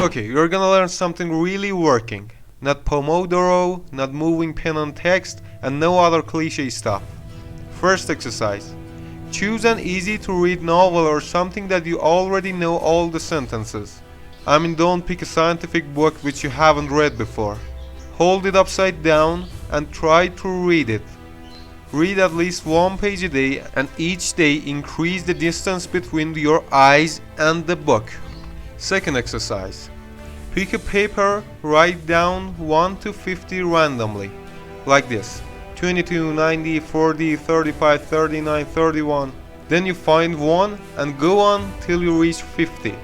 Okay, you're gonna learn something really working. Not Pomodoro, not moving pen on text, and no other cliche stuff. First exercise. Choose an easy to read novel or something that you already know all the sentences. I mean, don't pick a scientific book which you haven't read before. Hold it upside down and try to read it. Read at least one page a day, and each day increase the distance between your eyes and the book. Second exercise. Pick a paper, write down 1 to 50 randomly, like this: 22, 90, 40, 35, 39, 31. Then you find one and go on till you reach 50.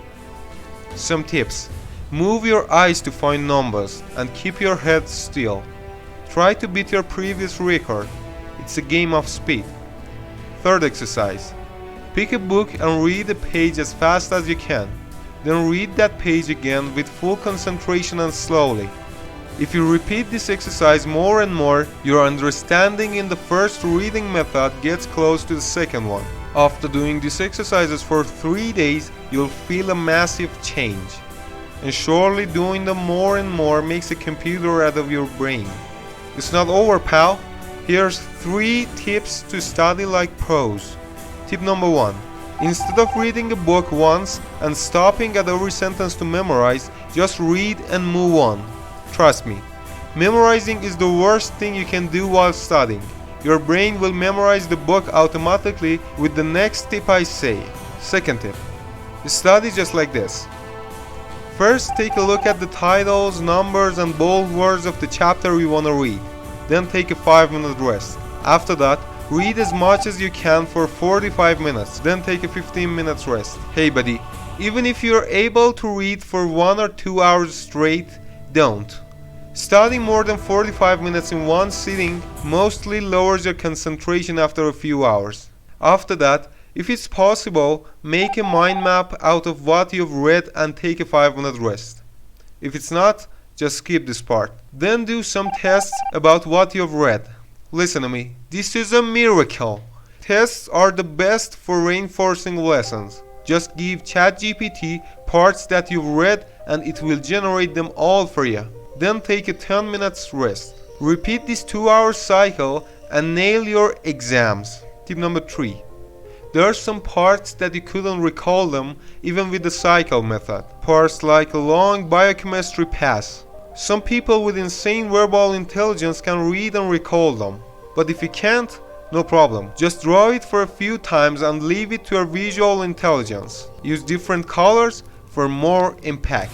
Some tips. Move your eyes to find numbers and keep your head still. Try to beat your previous record. It's a game of speed. Third exercise. Pick a book and read a page as fast as you can. Then read that page again with full concentration and slowly. If you repeat this exercise more and more, your understanding in the first reading method gets close to the second one. After doing these exercises for 3 days, you'll feel a massive change. And surely doing them more and more makes a computer out of your brain. It's not over, pal. Here's 3 tips to study like pros. Tip number 1. Instead of reading a book once and stopping at every sentence to memorize, just read and move on. Trust me, memorizing is the worst thing you can do while studying. Your brain will memorize the book automatically with the next tip I say. Second tip. Study just like this. First, take a look at the titles, numbers, and bold words of the chapter you want to read. Then take a 5-minute rest. After that, read as much as you can for 45 minutes. Then take a 15 minutes rest. Hey buddy, even if you're able to read for 1 or 2 hours straight, don't. Studying more than 45 minutes in one sitting mostly lowers your concentration after a few hours. After that, if it's possible, make a mind map out of what you've read and take a 5-minute rest. If it's not, just skip this part. Then do some tests about what you've read. Listen to me, this is a miracle. Tests are the best for reinforcing lessons. Just give ChatGPT parts that you've read and it will generate them all for you. Then take a 10 minutes rest. Repeat this 2-hour cycle and nail your exams. Tip number 3. There are some parts that you couldn't recall them even with the cycle method. Parts like a long biochemistry pass. Some people with insane verbal intelligence can read and recall them. But if you can't, no problem. Just draw it for a few times and leave it to your visual intelligence. Use different colors for more impact.